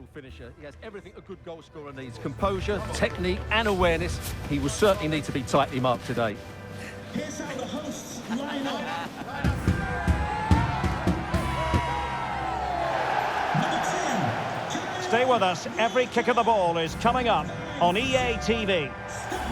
natural finisher. He has everything a good goal scorer needs. Composure, technique and awareness. He will certainly need to be tightly marked today. Here's how the hosts line up. Stay with us. Every kick of the ball is coming up on EA TV.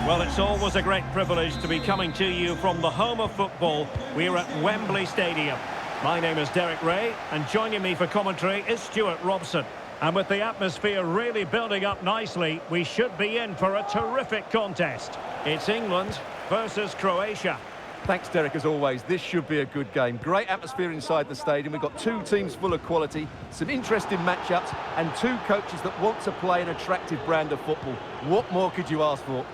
Well, it's always a great privilege to be coming to you from the home of football. We're at Wembley Stadium. My name is Derek Ray, and joining me for commentary is Stuart Robson. And with the atmosphere really building up nicely, we should be in for a terrific contest. It's England versus Croatia. Thanks, Derek, as always. This should be a good game. Great atmosphere inside the stadium. We've got two teams full of quality, some interesting matchups, and two coaches that want to play an attractive brand of football. What more could you ask for?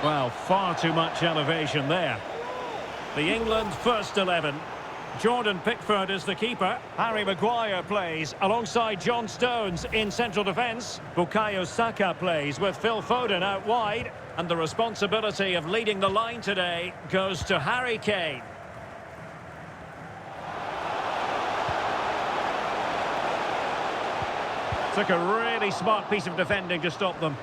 Well, far too much elevation there. The England first 11. Jordan Pickford is the keeper. Harry Maguire plays alongside John Stones in central defence. Bukayo Saka plays with Phil Foden out wide. And the responsibility of leading the line today goes to Harry Kane. Took a really smart piece of defending to stop them.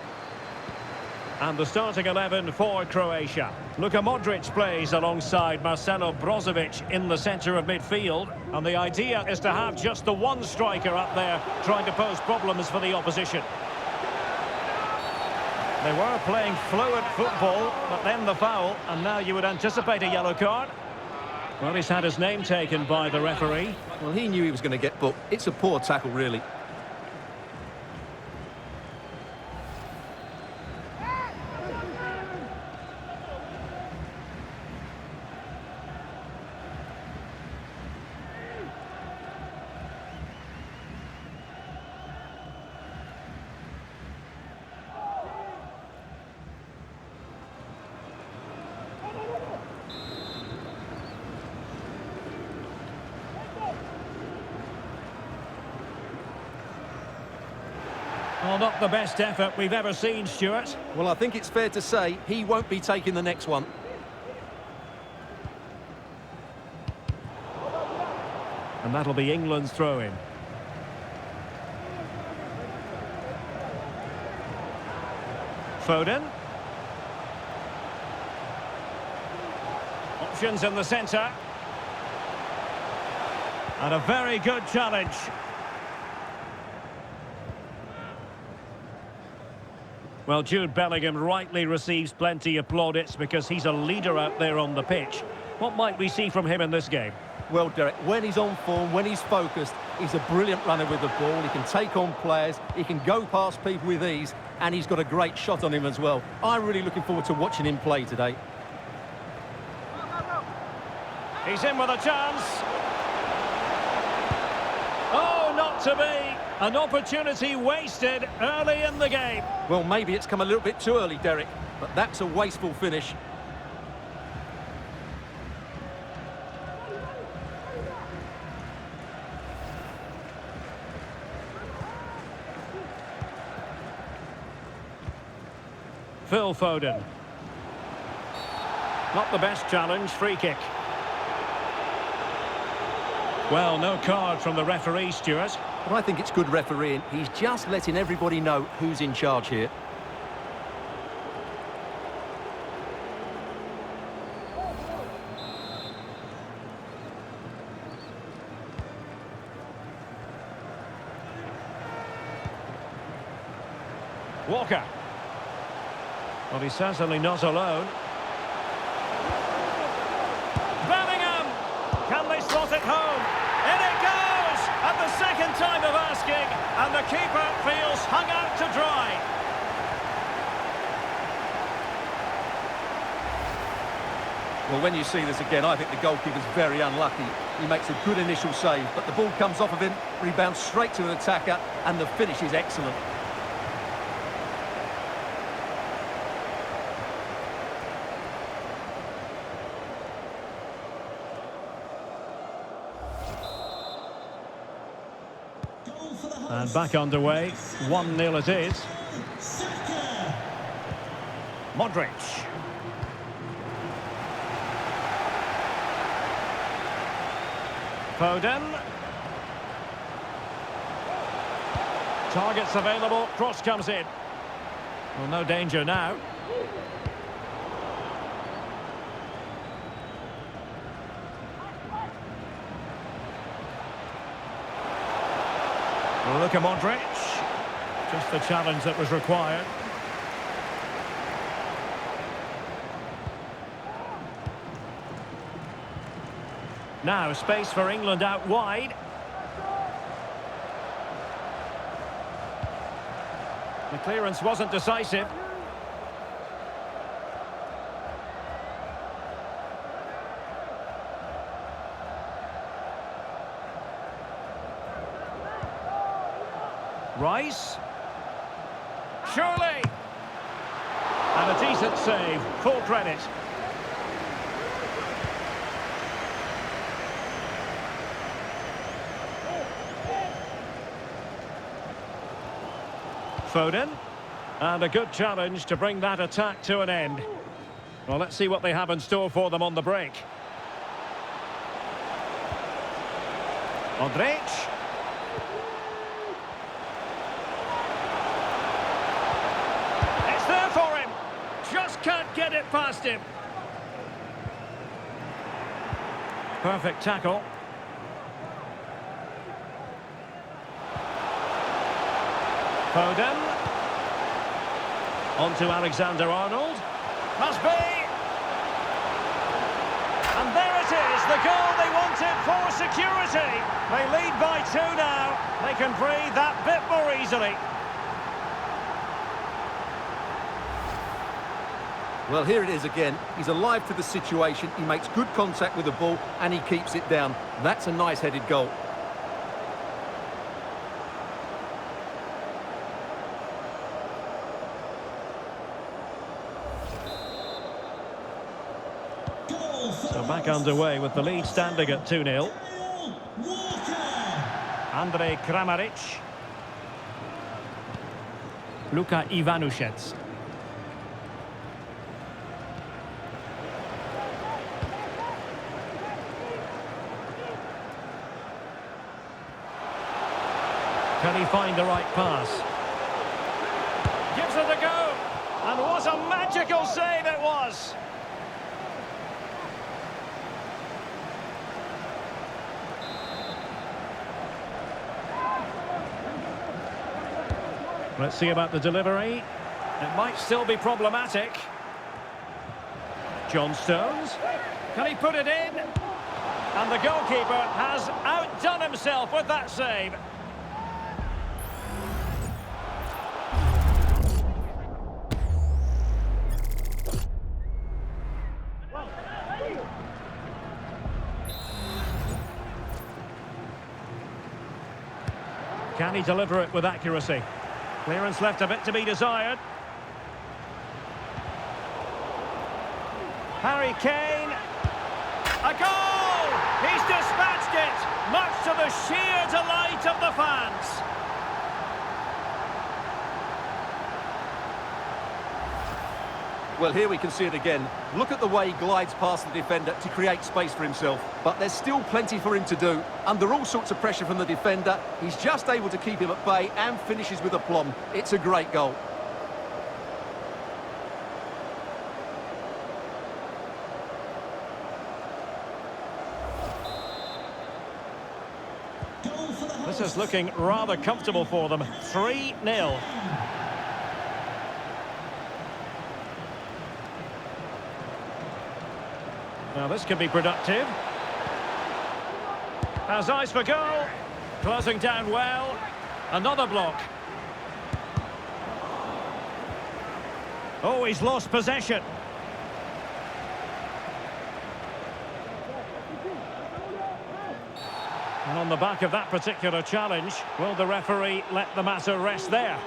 And the starting 11 for Croatia. Luka Modric plays alongside Marcelo Brozovic in the centre of midfield. And the idea is to have just the one striker up there trying to pose problems for the opposition. They were playing fluid football, but then the foul, and now you would anticipate a yellow card. Well, he's had his name taken by the referee. Well, he knew he was going to get booked. It's a poor tackle, really. Well, not the best effort we've ever seen, Stuart. Well, I think it's fair to say he won't be taking the next one. And that'll be England's throw-in. Foden. Options in the centre. And a very good challenge. Well, Jude Bellingham rightly receives plenty of plaudits because he's a leader out there on the pitch. What might we see from him in this game? Well, Derek, when he's on form, when he's focused, he's a brilliant runner with the ball. He can take on players, he can go past people with ease, and he's got a great shot on him as well. I'm really looking forward to watching him play today. He's in with a chance. Oh, not to be. An opportunity wasted early in the game. Well, maybe it's come a little bit too early, Derek, but that's a wasteful finish. Phil Foden. Not the best challenge, free kick. Well, no card from the referee, Stuart. But I think it's good refereeing. He's just letting everybody know who's in charge here. Walker. Well, he's certainly not alone. Bellingham! Can they slot it home? In it goes! At the second time of asking, and the keeper feels hung out to dry. Well, when you see this again, I think the goalkeeper's very unlucky. He makes a good initial save, but the ball comes off of him, rebounds straight to an attacker, and the finish is excellent. And back underway, 1-0 it is. Modric. Foden. Targets available, cross comes in. Well, no danger now. Luka Modric. Just the challenge that was required. Now, space for England out wide. The clearance wasn't decisive. Rice. Surely. And a decent save. Full credit. Foden. And a good challenge to bring that attack to an end. Well, let's see what they have in store for them on the break. Modric. It's there for him. Just can't get it past him. Perfect tackle. Foden. On to Alexander-Arnold. Must be. And there it is, the goal they wanted for security. They lead by 2 now. They can breathe that bit more easily. Well, here it is again. He's alive to the situation. He makes good contact with the ball and he keeps it down. That's a nice headed goal. So back underway with the lead standing at 2-0. Andrej Kramaric. Luka Ivanušec. Can he find the right pass? Gives it a go. And what a magical save it was. Let's see about the delivery. It might still be problematic. John Stones. Can he put it in? And the goalkeeper has outdone himself with that save. Can he deliver it with accuracy? Clearance left a bit to be desired. Harry Kane. A goal! He's dispatched it, much to the sheer delight of the fans. Well, here we can see it again. Look at the way he glides past the defender to create space for himself. But there's still plenty for him to do. Under all sorts of pressure from the defender, he's just able to keep him at bay and finishes with aplomb. It's a great goal. This is looking rather comfortable for them. 3-0. Now this could be productive. Has eyes for goal. Closing down well. Another block. Oh, he's lost possession. And on the back of that particular challenge, will the referee let the matter rest there?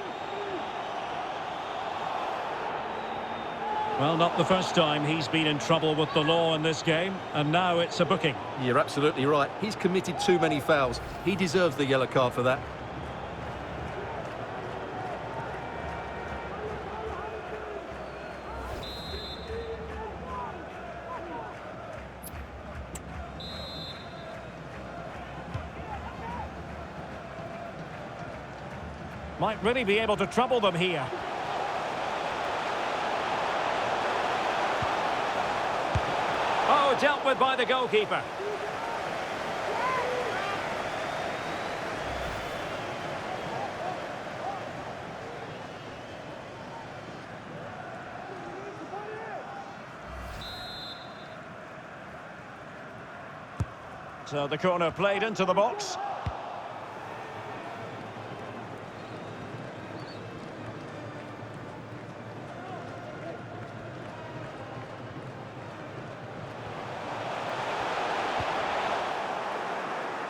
Well, not the first time he's been in trouble with the law in this game, and now it's a booking. You're absolutely right. He's committed too many fouls. He deserves the yellow card for that. Might really be able to trouble them here. Oh, dealt with by the goalkeeper. So the corner played into the box.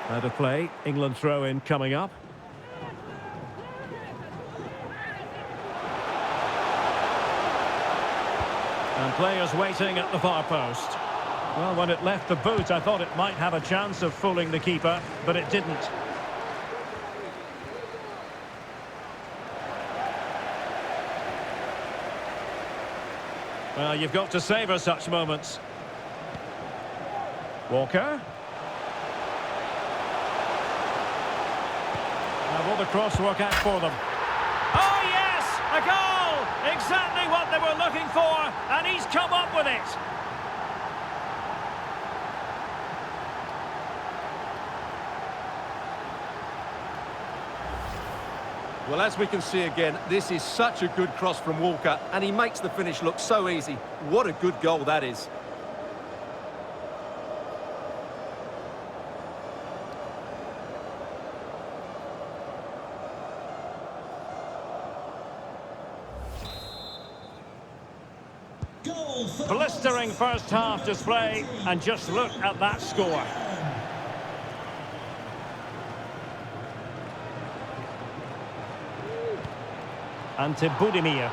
Out of play, England throw-in coming up. And players waiting at the far post. Well, when it left the boot, I thought it might have a chance of fooling the keeper, but it didn't. Well, you've got to savour such moments. Walker. Now will the cross work out for them? Oh, yes! A goal! Exactly what they were looking for, and he's come up with it. Well, as we can see again, this is such a good cross from Walker, and he makes the finish look so easy. What a good goal that is. Blistering first half display, and just look at that score. Ante Budimir.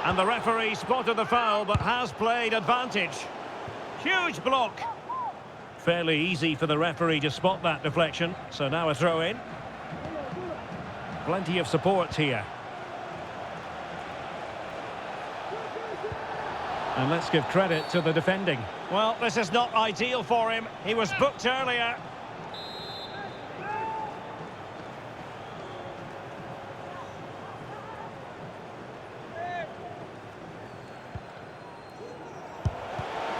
And the referee spotted the foul, but has played advantage. Huge block. Fairly easy for the referee to spot that deflection, so now a throw-in. Plenty of support here. And let's give credit to the defending. Well, this is not ideal for him. He was booked earlier.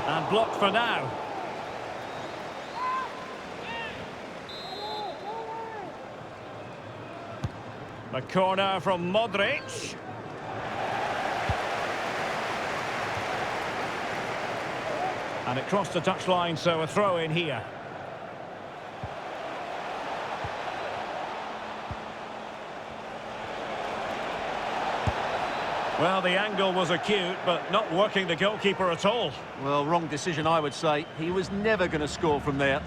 And blocked for now. The corner from Modric. And it crossed the touchline, so a throw in here. Well, the angle was acute, but not working the goalkeeper at all. Well, wrong decision, I would say. He was never going to score from there.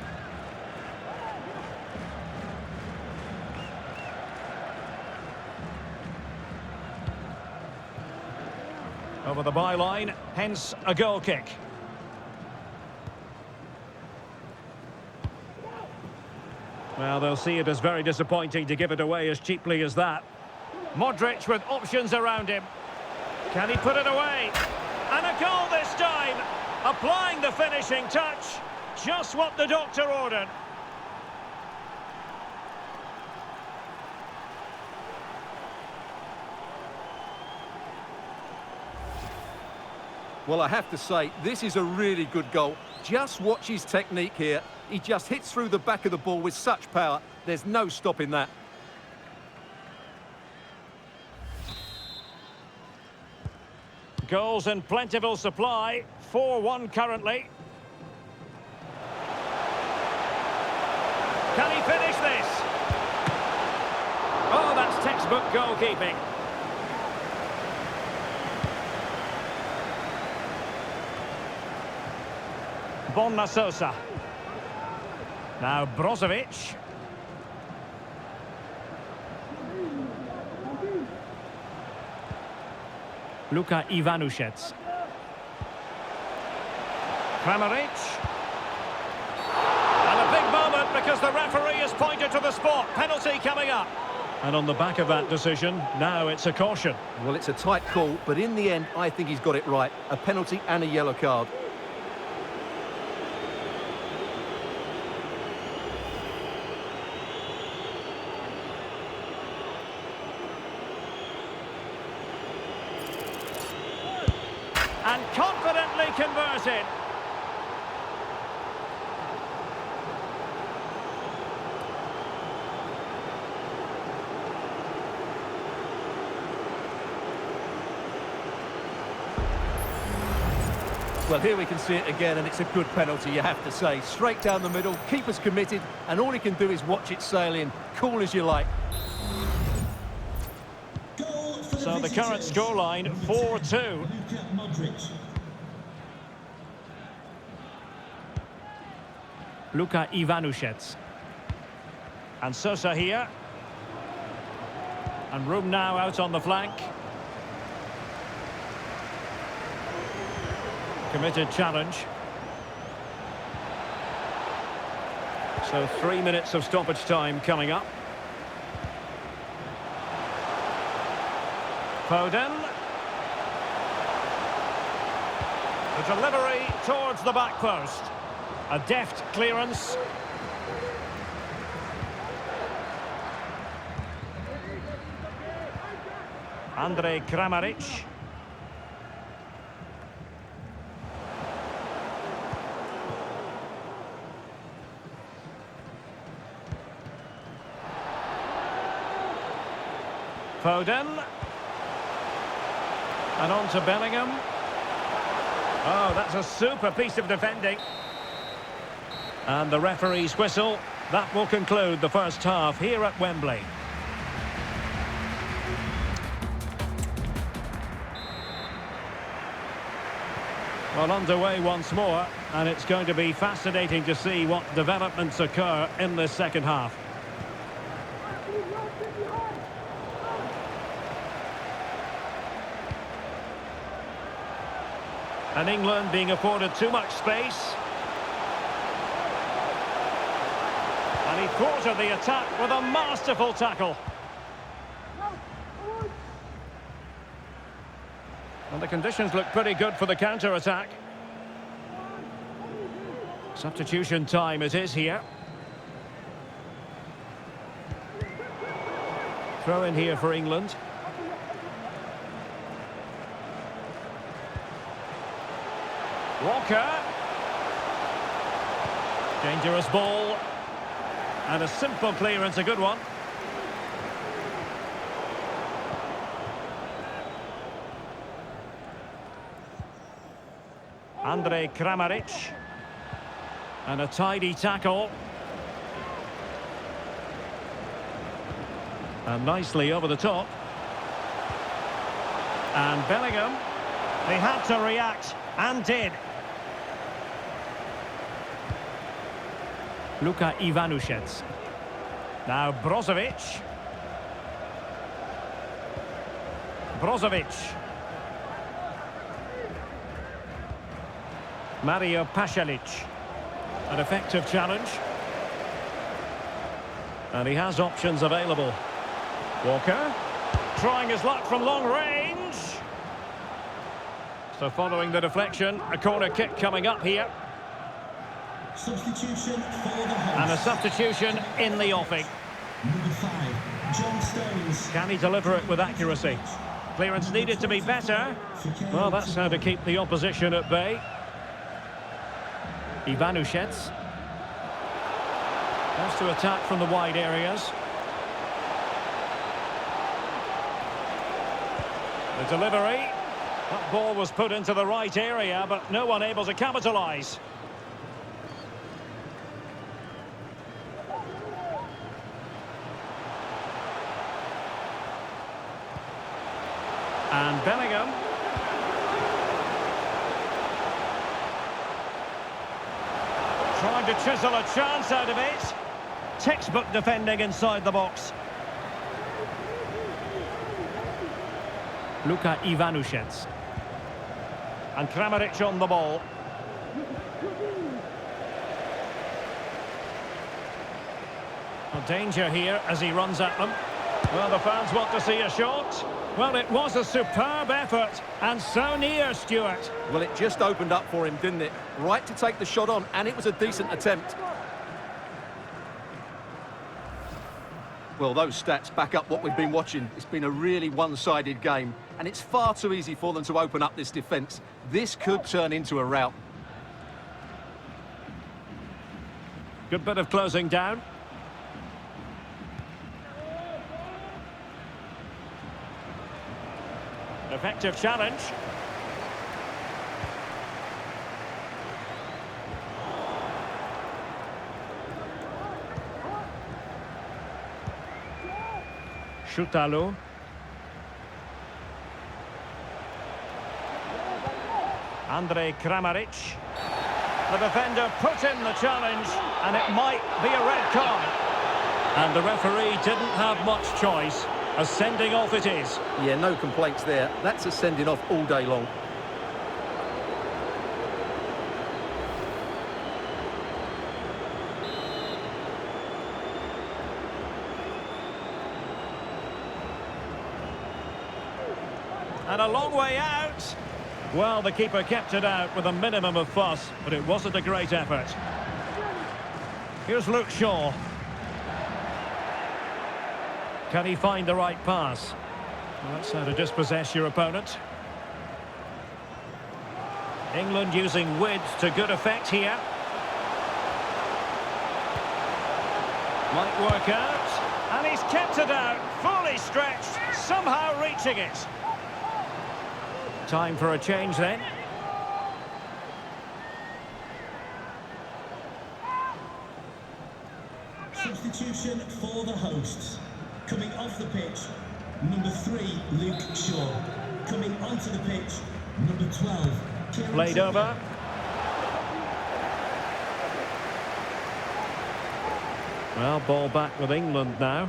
Over the byline, hence a goal kick. Well, they'll see it as very disappointing to give it away as cheaply as that. Modric with options around him. Can he put it away? And a goal this time! Applying the finishing touch. Just what the doctor ordered. Well, I have to say, this is a really good goal. Just watch his technique here. He just hits through the back of the ball with such power. There's no stopping that. Goals in plentiful supply. 4-1 currently. Can he finish this? Oh, that's textbook goalkeeping. Bonna Sosa. Now Brozovic. Luka Ivanušec. Kramaric. And a big moment because the referee has pointed to the spot. Penalty coming up. And on the back of that decision, now it's a caution. Well, it's a tight call, but in the end, I think he's got it right. A penalty and a yellow card. And confidently converted. Well, here we can see it again, and it's a good penalty, you have to say. Straight down the middle, keeper's committed, and all he can do is watch it sail in. Cool as you like. So the current scoreline, 4-2. Luka Ivanušec. And Sosa here. And room now out on the flank. Committed challenge. So 3 minutes of stoppage time coming up. Foden. The delivery towards the back post. A deft clearance. Andrej Kramaric. Foden. And on to Bellingham. Oh, that's a super piece of defending. And the referee's whistle. That will conclude the first half here at Wembley. Well, underway once more, and it's going to be fascinating to see what developments occur in this second half. And England being afforded too much space. And he thwarted the attack with a masterful tackle. And the conditions look pretty good for the counter-attack. Substitution time it is here. Throw in here for England. Walker. Dangerous ball. And a simple clearance, a good one. Andrej Kramaric. And a tidy tackle. And nicely over the top. And Bellingham. They had to react, and did. Luka Ivanušec. Now Brozovic. Mario Pasalic. An effective challenge. And he has options available. Walker. Trying his luck from long range. So following the deflection, a corner kick coming up here. Substitution for the host. And a substitution in the offing. Number 5, John Stones. Can he deliver it with accuracy? Clearance needed to be better. Well, that's how to keep the opposition at bay. Ivanušec. Has to attack from the wide areas. The delivery. That ball was put into the right area, but no one able to capitalise. And Bellingham. Trying to chisel a chance out of it. Textbook defending inside the box. Luka Ivanušec. And Kramaric on the ball. A danger here as he runs at them. Well, the fans want to see a shot. Well, it was a superb effort, and so near, Stuart. Well, it just opened up for him, didn't it? Right to take the shot on, and it was a decent attempt. Well, those stats back up what we've been watching. It's been a really one-sided game, and it's far too easy for them to open up this defence. This could turn into a rout. Good bit of closing down. Effective challenge. Şutalo. Andrej Kramaric. The defender put in the challenge, and it might be a red card. And the referee didn't have much choice. A sending off it is. Yeah, no complaints there. That's a sending off all day long. And a long way out. Well, the keeper kept it out with a minimum of fuss, but it wasn't a great effort. Here's Luke Shaw. Can he find the right pass? Well, that's how to dispossess your opponent. England using width to good effect here. Might work out. And he's kept it out, fully stretched, somehow reaching it. Time for a change then. Substitution for the hosts. Coming off the pitch, number 3, Luke Shaw. Coming onto the pitch, number 12, Kieran Played Trippier. over. Well, ball back with England now.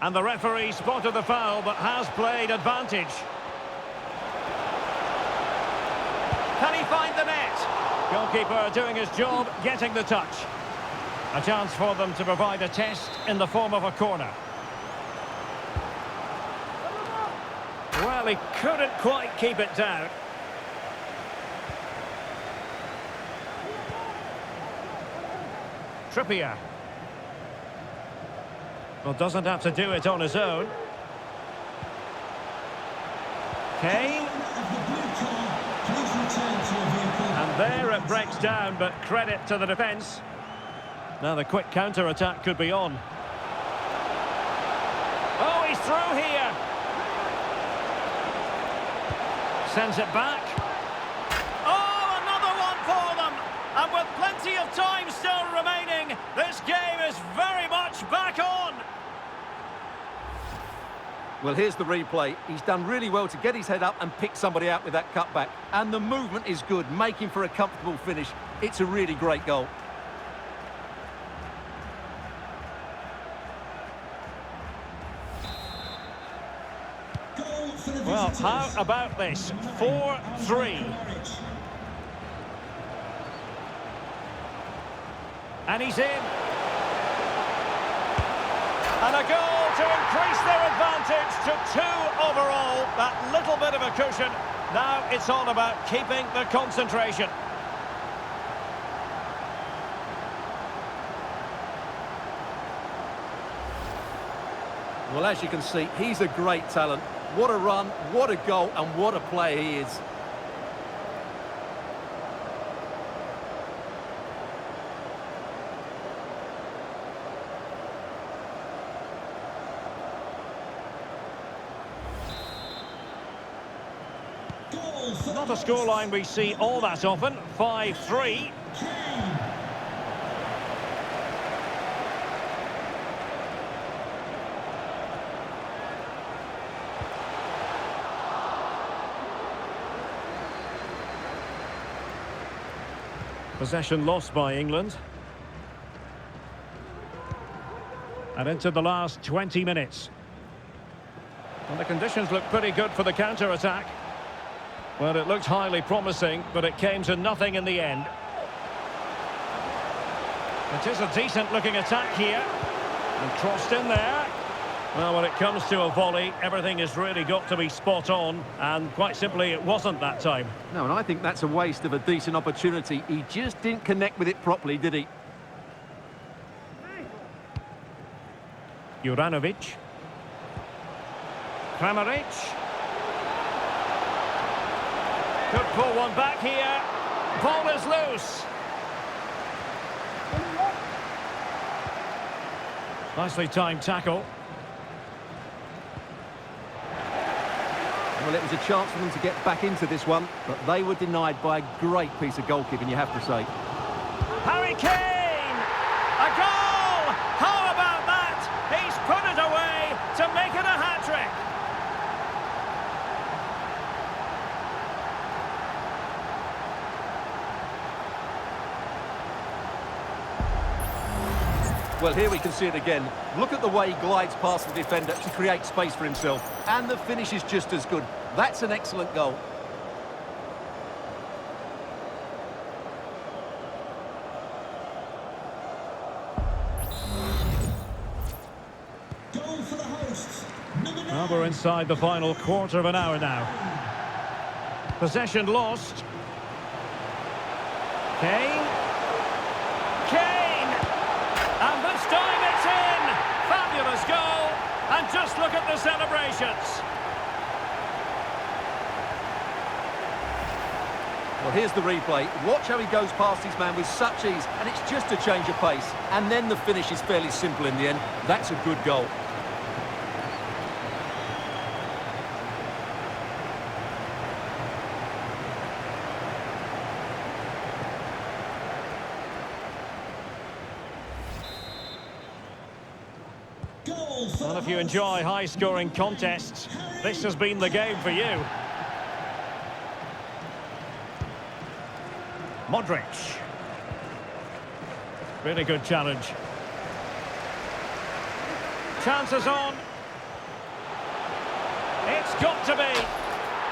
And the referee spotted the foul, but has played advantage. Can he find the net? Goalkeeper doing his job, getting the touch. A chance for them to provide a test in the form of a corner. Well, he couldn't quite keep it down. Trippier. Well, doesn't have to do it on his own. Kane. And there it breaks down, but credit to the defence. Now the quick counter-attack could be on. Oh, he's through here. Sends it back. Oh, another one for them. And with plenty of time still remaining, this game is very much back on. Well, here's the replay. He's done really well to get his head up and pick somebody out with that cutback. And the movement is good, making for a comfortable finish. It's a really great goal. Well, how about this? 4-3. And he's in. And a goal to increase their advantage to 2 overall. That little bit of a cushion. Now it's all about keeping the concentration. Well, as you can see, he's a great talent. What a run, what a goal, and what a player he is. Not a scoreline we see all that often. 5-3. Possession lost by England. And into the last 20 minutes. And the conditions look pretty good for the counter-attack. Well, it looked highly promising, but it came to nothing in the end. It is a decent-looking attack here. And crossed in there. Well, when it comes to a volley, everything has really got to be spot on, and quite simply, it wasn't that time. No, and I think that's a waste of a decent opportunity. He just didn't connect with it properly, did he? Juranovic. Kramaric. Could pull one back here. Ball is loose. Nicely timed tackle. Well, it was a chance for them to get back into this one, but they were denied by a great piece of goalkeeping, you have to say. Harry Kane! A goal! How about that? He's put it away to make it a hat-trick. Well, here we can see it again. Look at the way he glides past the defender to create space for himself. And the finish is just as good. That's an excellent goal. Goal for the hosts. Number 9. Well, we're inside the final quarter of an hour now. Possession lost. Kane. Kane! And this time it's in! Fabulous goal! And just look at the celebrations. Well, here's the replay. Watch how he goes past his man with such ease, and it's just a change of pace. And then the finish is fairly simple in the end. That's a good goal. Goal for Well, the if you hosts. enjoy high-scoring contests, this has been the game for you. Modric. Really good challenge. Chances on. It's got to be.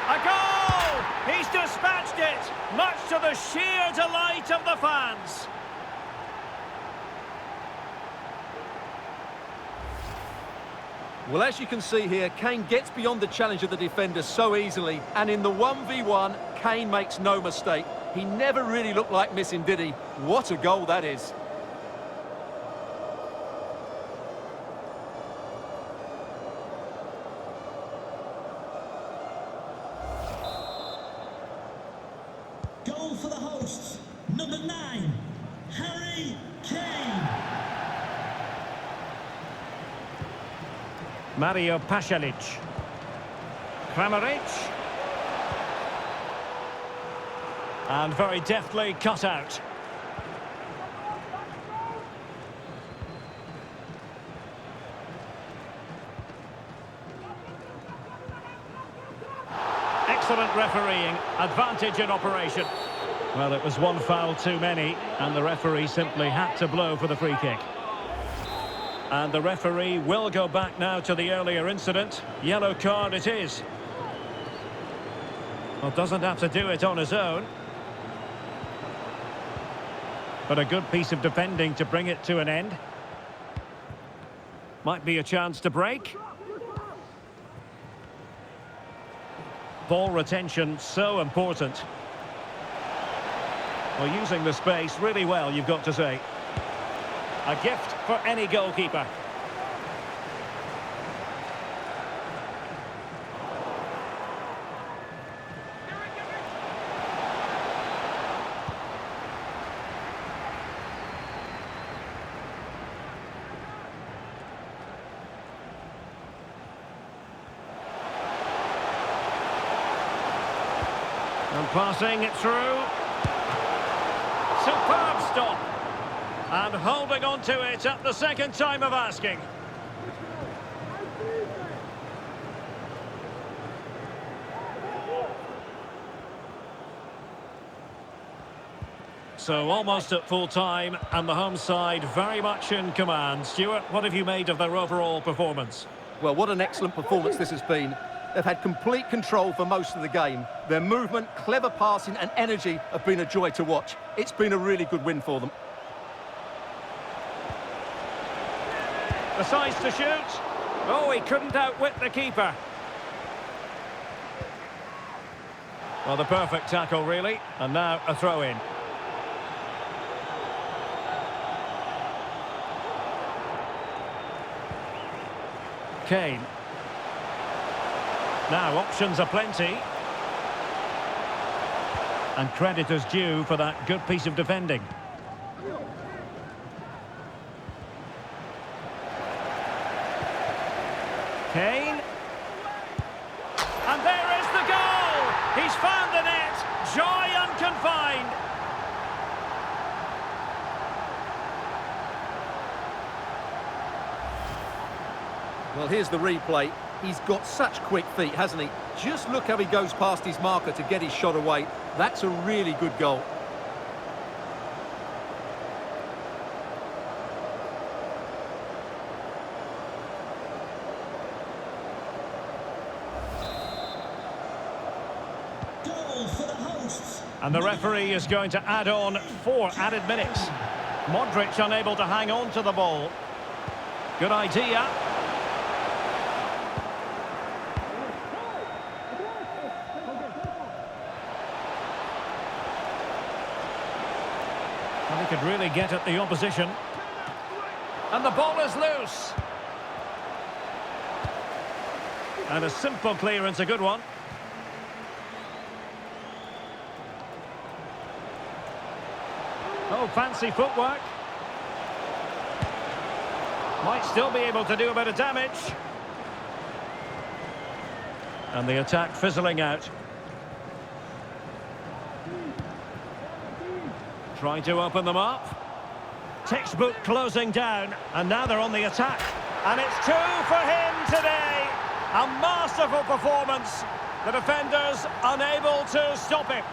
A goal! He's dispatched it, much to the sheer delight of the fans. Well, as you can see here, Kane gets beyond the challenge of the defender so easily. And in the 1v1, Kane makes no mistake. He never really looked like missing, did he? What a goal that is. Goal for the hosts. Number 9. Harry Kane. Mario Pasalic. Kramaric. And very deftly cut out. Excellent refereeing, advantage in operation. Well, it was one foul too many, and the referee simply had to blow for the free kick. And the referee will go back now to the earlier incident. Yellow card it is. Well, doesn't have to do it on his own. But a good piece of defending to bring it to an end. Might be a chance to break. Ball retention, so important. Well, using the space really well, you've got to say. A gift for any goalkeeper. And passing it through. Superb stop. And holding on to it at the second time of asking. So almost at full time, and the home side very much in command. Stuart, what have you made of their overall performance? Well, what an excellent performance this has been. They've had complete control for most of the game. Their movement, clever passing and energy have been a joy to watch. It's been a really good win for them. The size to shoot. Oh, he couldn't outwit the keeper. Well, the perfect tackle, really. And now a throw-in. Kane. Now, options are plenty. And credit is due for that good piece of defending. Kane. And there is the goal! He's found the net! Joy unconfined! Well, here's the replay. He's got such quick feet, hasn't he? Just look how he goes past his marker to get his shot away. That's a really good goal. Goal for the hosts. And the referee is going to add on 4 added minutes. Modric unable to hang on to the ball. Good idea. Well, he could really get at the opposition. And the ball is loose. And a simple clearance, a good one. Oh, fancy footwork. Might still be able to do a bit of damage. And the attack fizzling out. Trying to open them up. Textbook closing down. And now they're on the attack. And it's 2 for him today. A masterful performance. The defenders unable to stop him.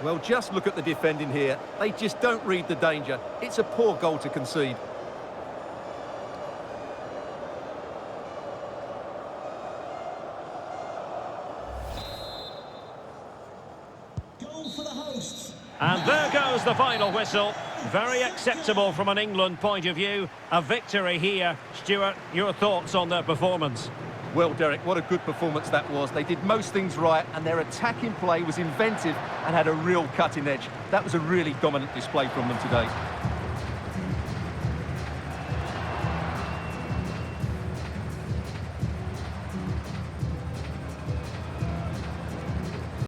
Well, just look at the defending here. They just don't read the danger. It's a poor goal to concede. Goal for the hosts. And there goes the final whistle. Very acceptable from an England point of view. A victory here. Stuart, your thoughts on their performance? Well, Derek, what a good performance that was. They did most things right, and their attacking play was inventive and had a real cutting edge. That was a really dominant display from them today.